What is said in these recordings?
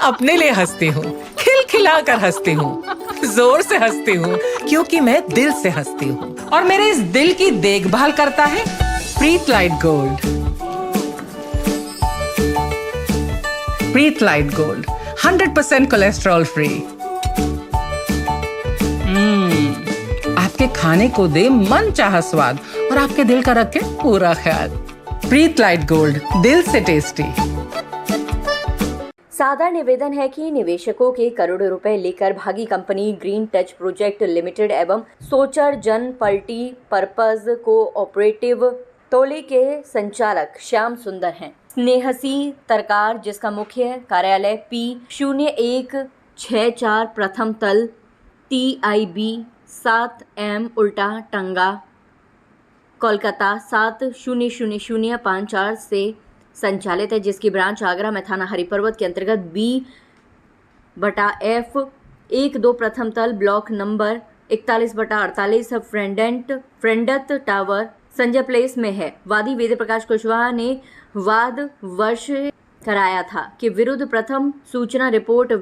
अपने लिए हंसती हूँ, खिलखिलाकर हंसती हूँ, जोर से हंसती हूँ, क्योंकि मैं दिल से हंसती हूँ। और मेरे इस दिल की देखभाल करता है Preetlite gold. Preetlite gold 100% cholesterol free. आपके खाने को दे मन चाहा स्वाद और आपके दिल का रखे पूरा ख्याल। प्रीतलाइट गोल्ड, दिल से टेस्टी। सादा निवेदन है कि निवेशकों के करोड़ों रुपए लेकर भागी company green touch project limited एवं सोचर जन पल्टी पर्पज कोऑपरेटिव टोली के संचालक श्याम सुंदर हैं। स्नेहसी तरकार, जिसका मुख्य कार्यालय P0164 प्रथम तल TIB 7M उल्टा टंगा कोलकाता 700054 से संचालित है, जिसकी ब्रांच आगरा में थाना हरिपर्वत के अंतर्गत B/F 12 प्रथम तल ब्लॉक नंबर 41/48 फ्रेंडत टावर संजय प्लेस में है। वादी वेद प्रकाश कुशवाहा ने वाद वर्ष कराया था कि विरुद्ध प्रथम सूचना रिपोर्ट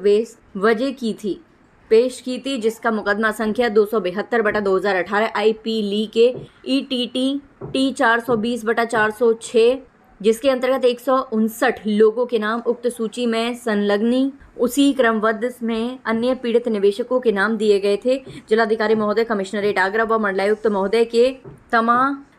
पेश की थी, जिसका मुकदमा संख्या 272/2018 IP ली के ETT T420/406 जिसके अंतर्गत 159 लोगों के नाम उक्त सूची में संलग्नी उसी क्रमबद्ध में अन्य पीड़ित निवेशकों के नाम दिए गए थे। जिलाधिकारी महोदय, कमिश्नरेट आगरा व मंडलायुक्त महोदय के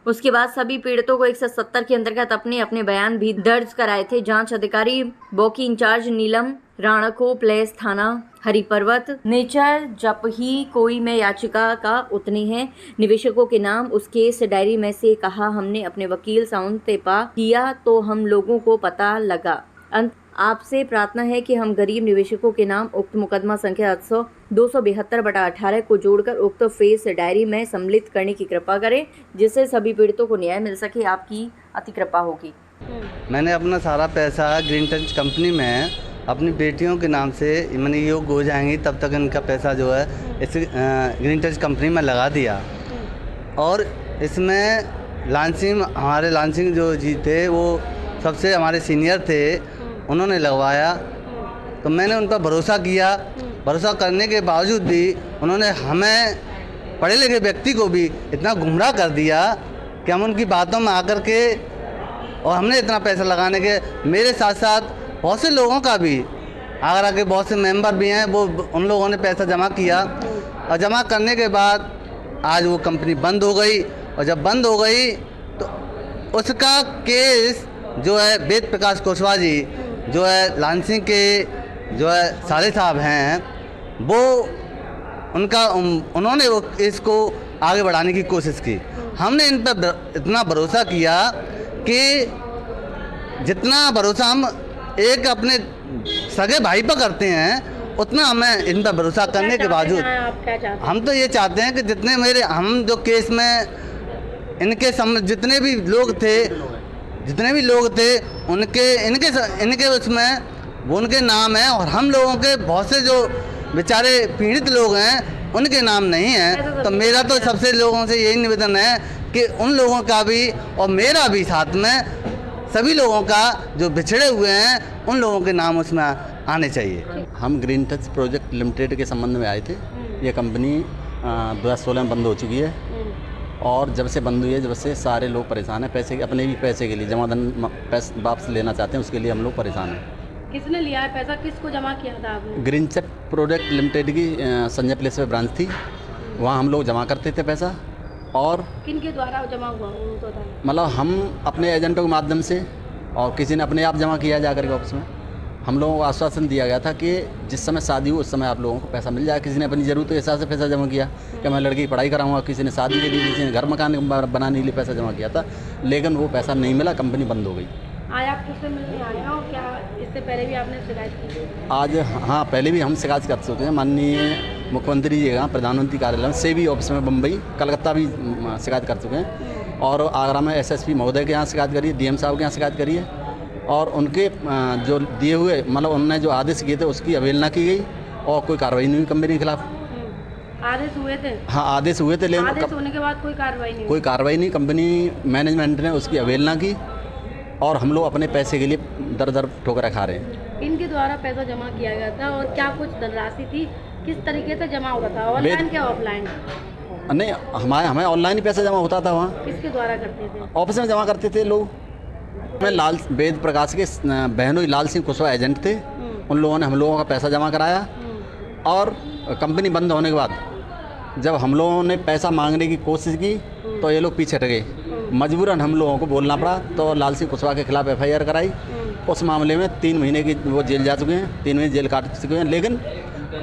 उसके बाद सभी पीड़ितों को 170 के अंतर्गत अपने अपने बयान भी दर्ज कराए थे। जांच अधिकारी बॉकी इंचार्ज नीलम राणको प्लेस थाना हरिपर्वत नेचर जब ही कोई में याचिका का उतनी है निवेशकों के नाम उस केस डायरी में से कहा। हमने अपने वकील साउंड से पा किया तो हम लोगों को पता लगा। अंत आपसे प्रार्थना है कि हम गरीब निवेशकों के नाम उक्त मुकदमा संख्या 272/18 को जोड़कर उक्त फेस डायरी में सम्मिलित करने की कृपा करें, जिससे सभी पीड़ितों को न्याय मिल सके। आपकी अति कृपा होगी। मैंने अपना सारा पैसा ग्रीन टच कंपनी में अपनी बेटियों के नाम से मैंने योग हो जाएंगी तब तक इनका पैसा जो है इस ग्रीन टच कंपनी में लगा दिया। और इसमें हमारे लांसिंग जो जी थे वो सबसे हमारे सीनियर थे, उन्होंने लगवाया। तो मैंने उन पर भरोसा किया। भरोसा करने के बावजूद भी उन्होंने हमें पढ़े लिखे व्यक्ति को भी इतना गुमराह कर दिया कि हम उनकी बातों में आकर के और हमने इतना पैसा लगाने के मेरे साथ साथ बहुत से लोगों का भी आगरा के बहुत से मेंबर भी हैं, वो उन लोगों ने पैसा जमा किया और जमा करने के बाद आज वो कंपनी बंद हो गई। और जब बंद हो गई तो उसका केस जो है वेद प्रकाश कुशवाहा जी जो है लांसिंग के जो है साले साहब हैं, वो उन्होंने वो इसको आगे बढ़ाने की कोशिश की। हमने इन पर इतना भरोसा किया कि जितना भरोसा हम एक अपने सगे भाई पर करते हैं उतना हमें इन पर भरोसा करने के बावजूद हम तो ये चाहते हैं कि हम जो केस में इनके जितने भी लोग थे इनके उसमें वो उनके नाम है और हम लोगों के बहुत से जो बेचारे पीड़ित लोग हैं उनके नाम नहीं है। तो मेरा तो सबसे लोगों से यही निवेदन है कि उन लोगों का भी और मेरा भी साथ में सभी लोगों का जो बिछड़े हुए हैं उन लोगों के नाम उसमें आने चाहिए। हम ग्रीन टच प्रोजेक्ट लिमिटेड के संबंध में आए थे। ये कंपनी 2016 में बंद हो चुकी है और जब से बंद हुई है जब से सारे लोग परेशान हैं। अपने भी पैसे के लिए जमा धन पैसे वापस लेना चाहते हैं, उसके लिए हम लोग परेशान हैं। किसने लिया है पैसा, किसको जमा किया था आपने? ग्रीन टच प्रोजेक्ट लिमिटेड की संजय प्लेस में ब्रांच थी, वहाँ हम लोग जमा करते थे पैसा। और किनके द्वारा जमा हुआ? मतलब हम अपने एजेंटों के माध्यम से और किसी ने अपने आप जमा किया जाकर के ऑफिस में। हम लोगों को आश्वासन दिया गया था कि जिस समय शादी हो उस समय आप लोगों को पैसा मिल जाए। किसी ने अपनी ज़रूरत के हिसाब से पैसा जमा किया कि मैं लड़की की पढ़ाई कराऊंगा, किसी ने शादी के लिए, किसी ने घर मकान बनाने के लिए पैसा जमा किया था, लेकिन वो पैसा नहीं मिला, कंपनी बंद हो गई। आज आप किससे मिलने आए हो? क्या इससे पहले भी आपने शिकायत की? आज हाँ, पहले भी हम शिकायत कर चुके हैं। माननीय मुख्यमंत्री जी का प्रधानमंत्री कार्यालय में से भी ऑफिस में बम्बई कलकत्ता भी शिकायत कर चुके हैं और आगरा में SSP महोदय के यहाँ शिकायत करी है, DM साहब के यहाँ शिकायत करी है और उनके जो दिए हुए मतलब उन्होंने जो आदेश किए थे उसकी अवहेलना की गई और कोई कार्रवाई नहीं हुई कंपनी के खिलाफ। आदेश हुए थे? हाँ, आदेश हुए थे, लेकिन आदेश होने के बाद कोई कार्रवाई नहीं। कंपनी मैनेजमेंट ने उसकी अवहेलना की और हम लोग अपने पैसे के लिए दर दर ठोकरें खा रहे हैं। इनके द्वारा पैसा जमा किया गया था और क्या कुछ धनराशि थी, किस तरीके से जमा होता था, ऑनलाइन क्या ऑफलाइन? नहीं, हमें ऑनलाइन ही पैसा जमा होता था वहाँ। किसके द्वारा करते थे? ऑफिस में जमा करते थे लोग। मैं लाल वेद प्रकाश के बहनोई लाल सिंह कुशवाहा एजेंट थे। उन लोगों ने हम लोगों का पैसा जमा कराया और कंपनी बंद होने के बाद जब हम लोगों ने पैसा मांगने की कोशिश की तो ये लोग पीछे हट गए। मजबूरन हम लोगों को बोलना पड़ा, तो लाल सिंह कुशवाहा के खिलाफ FIR कराई। उस मामले में 3 महीने की वो जेल जा चुके हैं, 3 महीने जेल काट चुके हैं। लेकिन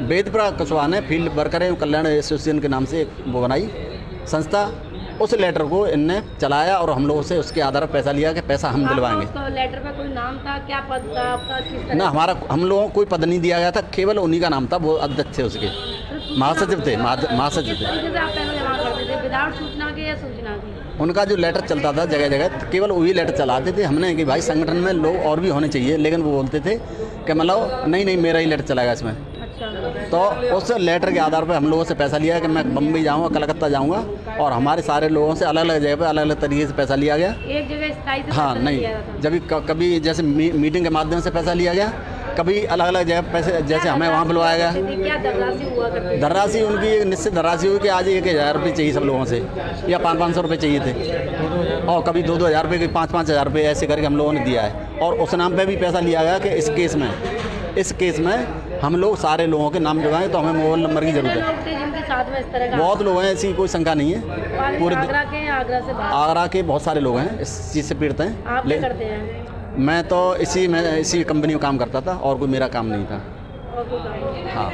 वेद प्रकाश कुशवाहा ने फील्ड वर्कर एवं कल्याण एसोसिएशन के नाम से एक वो बनाई संस्था, उस लेटर को इनने चलाया और हम लोगों से उसके आधार पर पैसा लिया कि पैसा हम दिलवाएंगे। आपका लेटर पे कोई नाम था, क्या पद था आपका, किस तरह? ना, हमारा हम लोगों को कोई पद नहीं दिया गया था, केवल उन्हीं का नाम था, वो अध्यक्ष थे उसके, महासचिव थे, महासचिव किस थे। तरीके से आप पैसा जमा करते थे, विदाउट सूचना के या सूचना के? उनका जो लेटर चलता था जगह जगह, तो केवल वही लेटर चलाते थे। हमने कि भाई संगठन में लोग और भी होने चाहिए, लेकिन वो बोलते थे कि मतलब नहीं मेरा ही लेटर चलाएगा इसमें। अच्छा, तो उस लेटर के आधार पर हम लोगों से पैसा लिया कि मैं बम्बई जाऊँगा, कलकत्ता जाऊँगा, और हमारे सारे लोगों से अलग अलग जगह पर अलग अलग तरीके से पैसा लिया गया। एक जगह स्थायी से हाँ, पैसा नहीं, लिया था? जब कभी जैसे मीटिंग के माध्यम से पैसा लिया गया, कभी अलग अलग जगह पैसे, जैसे हमें वहाँ बुलवाया गया। क्या धनराशि हुआ करती थी? धनराशि उनकी एक निश्चित धनराशि हुई कि आज 1,000 रुपये चाहिए सब लोगों से, या 500-500 रुपये चाहिए थे, और कभी 2-2 हज़ार रुपये, 5-5 हज़ार रुपये ऐसे करके हम लोगों ने दिया है। और उस नाम पे भी पैसा लिया गया कि इस केस में हम लोग सारे लोगों के नाम जुड़ाएँ, तो हमें मोबाइल नंबर की ज़रूरत है। लोग थे जिनके साथ में इस तरह का? बहुत लोग हैं, ऐसी कोई शंका नहीं है। पूरे आगरा के या आगरा से बाहर? आगरा के बहुत सारे लोग हैं इस चीज़ से पीड़ित हैं। आप क्या करते हैं? मैं तो इसी कंपनी में काम करता था, और कोई मेरा काम नहीं था। और कोई काम नहीं? हाँ,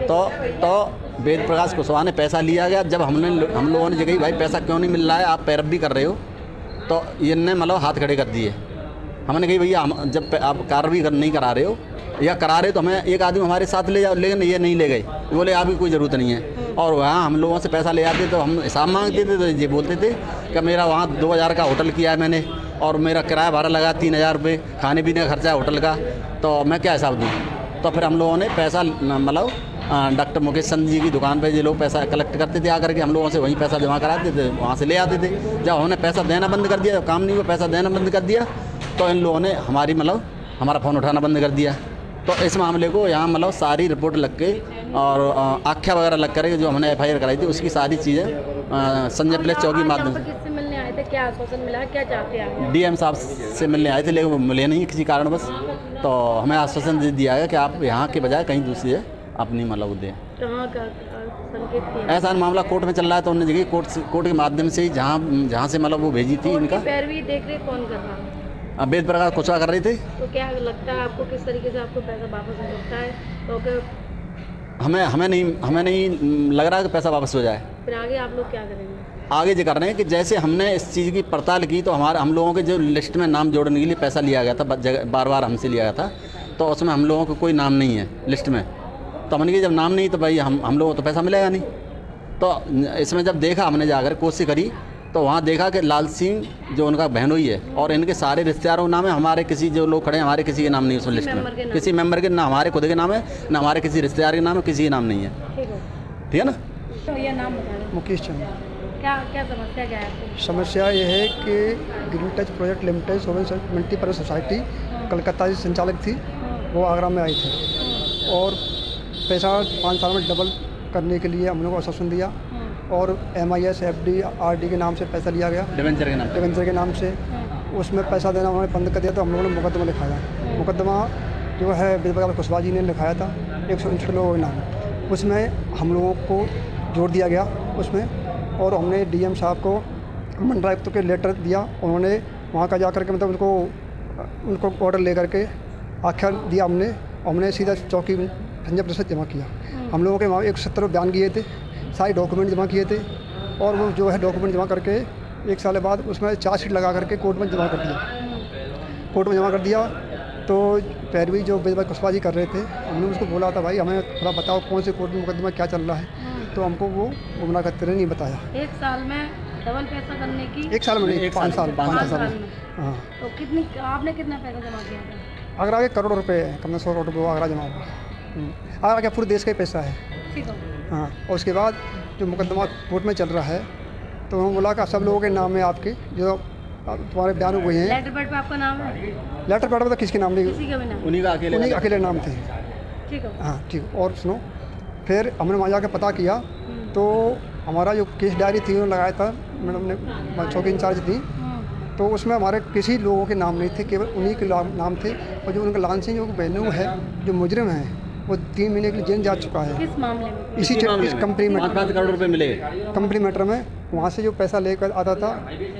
तो वेद प्रकाश कुशवाहा ने पैसा लिया गया। जब हम लोगों ने जगह भाई पैसा क्यों नहीं मिल रहा है, आप पैरवी कर रहे हो, तो इनने मतलब हाथ खड़े कर दिए। हमने कही भैया हम जब आप कार्रवाई नहीं करा रहे हो या करा रहे हो तो हमें एक आदमी हमारे साथ ले जाओ, लेकिन ये नहीं ले गए। बोले आपकी कोई ज़रूरत नहीं है। और वहाँ हम लोगों से पैसा ले आते तो हम हिसाब मांगते थे, तो ये बोलते थे कि मेरा वहाँ 2,000 का होटल किया है मैंने, और मेरा किराया भाड़ा लगा 3,000 रुपये, खाने पीने का खर्चा है होटल का, तो मैं क्या हिसाब दूँ। तो फिर हम लोगों ने पैसा मतलब डॉक्टर मुकेश चंद जी की दुकान पे ये लोग पैसा कलेक्ट करते थे, आकर के हम लोगों से वहीं पैसा जमा कराते थे, वहाँ से ले आते थे। जब हमने पैसा देना बंद कर दिया, जब काम नहीं हुआ पैसा देना बंद कर दिया, तो इन लोगों ने हमारा फ़ोन उठाना बंद कर दिया। तो इस मामले को यहाँ मतलब सारी रिपोर्ट लग के और आख्या वगैरह लग कर जो हमने FIR कराई थी, उसकी सारी चीज़ें संजय प्लेस चौकी माध्यम से। किससे मिलने आए थे, क्या आश्वासन मिला, क्या चाहते हैं? DM साहब से मिलने आए थे, लेकिन वो मिले नहीं किसी कारणवश। तो हमें आश्वासन दे दिया गया कि आप यहाँ के बजाय कहीं दूसरी है अपनी मतलब दें। कहाँ का संकेत किया? ऐसा मामला कोर्ट में चल रहा है, तो उन्होंने जगह कोर्ट के माध्यम से ही जहाँ से मतलब वो भेजी थी इनका। पैरवी देख रहे कौन कर रहा है? वेद प्रकाश कुशवाहा कर रहे थे। तो क्या लगता है आपको, किस तरीके से आपको पैसा वापस हो सकता है? तो क्या हमें नहीं लग रहा कि पैसा वापस हो जाए। फिर आगे आप लोग क्या करेंगे? आगे जो कर रहे हैं कि जैसे हमने इस चीज़ की पड़ताल की, तो हम लोगों के जो लिस्ट में नाम जोड़ने के लिए पैसा लिया गया था, बार बार हमसे लिया गया था, तो उसमें हम लोगों को कोई नाम नहीं है लिस्ट में। तो हमने कहा जब नाम नहीं तो भाई हम लोगों को तो पैसा मिलेगा नहीं। तो इसमें जब देखा, हमने जाकर कोशिश करी, तो वहाँ देखा कि लाल सिंह जो उनका बहनोई है और इनके सारे रिश्तेदारों के नाम है, हमारे किसी जो लोग खड़े हैं हमारे किसी के नाम नहीं है उस लिस्ट में, किसी मेंबर के ना हमारे खुद के नाम है, ना हमारे किसी रिश्तेदार के नाम है, किसी के नाम नहीं है। ठीक है ना? तो ये नाम बताएं। मुकेश चंद। क्या समस्या क्या है? समस्या ये है कि green touch project limited sovereign multipurpose society Calcutta से संचालक थी, वो आगरा में आई थी और पैसा 5 साल में डबल करने के लिए हम लोग को आश्वासन दिया, और MIS FD RD के नाम से पैसा लिया गया, डिवेंचर के नाम से। उसमें पैसा देना उन्होंने बंद कर दिया, तो हम लोगों ने मुकदमा लिखाया। मुकदमा जो है वेद प्रकाश कुशवाहा जी ने लिखाया था 169 लोगों के नाम, उसमें हम लोगों को जोड़ दिया गया उसमें। और हमने DM साहब को मंडलायुक्त के लेटर दिया, उन्होंने वहाँ का जा कर के मतलब उनको ऑर्डर ले करके आख्या दिया हमने सीधा चौकी संजय प्लेस जमा किया। हम लोगों के वहाँ 170 बयान किए थे, सारे डॉक्यूमेंट जमा किए थे, और वो जो है डॉक्यूमेंट जमा करके 1 साल बाद उसमें चार्जशीट लगा करके कोर्ट में जमा कर दिया। तो पैरवी जो वेद प्रकाश कुशवाहा जी कर रहे थे, हमने उसको बोला था भाई हमें थोड़ा बताओ कौन से कोर्ट में मुकदमा क्या चल रहा है, तो हमको वो गुमराह करते रहे, नहीं बताया। 1 साल में डबल पैसा करने की? 1 साल में नहीं, 5 साल में। हाँ। तो आपने कितना पैसा जमा किया था? आगरा के करोड़ रुपए है, कम से 100 करोड़ रुपये आगरा जमा हुआ। आगरा क्या पूरे देश का ही पैसा है। ठीक है। हाँ। और उसके बाद जो मुकदमा कोर्ट में चल रहा है, तो हम बोला कि सब लोगों के नाम है आपके जो तुम्हारे बयान हुए हैं। लेटर पैड पे आपका नाम है? लेटर पैड में तो किसके नाम नहीं, किसी का भी नाम? उन्हीं का अकेले उन्हीं के अकेले नाम थे। ठीक है। हाँ ठीक। और सुनो, फिर हमने वहाँ जाकर पता किया तो हमारा जो केस डायरी थी वो लगाया था मैडम ने, चौकी इंचार्ज थी, तो उसमें हमारे किसी लोगों के नाम नहीं थे, केवल उन्हीं के नाम थे। और जो उनका लांसिंग जो वेन्यू है, जो मुजरिम है, वो 3 महीने के लिए जेल जा चुका है। किस मामले में? इस कंपनी में 5 करोड़ रुपए मिले। कंपनी मैटर में वहाँ से जो पैसा लेकर आता था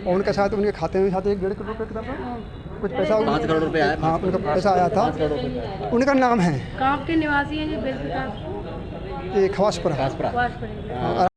और उनके साथ उनके खाते में साथ 1.5 करोड़ रुपये का था कुछ पैसा। 5 करोड़ रुपए आया। हाँ उनका पैसा आया था, 5 करोड़ रुपए। उनका नाम है कहाँ के निवासी हैं जी? बेलपता ये खवासपुरा। वाश पड़ेगी। हाँ,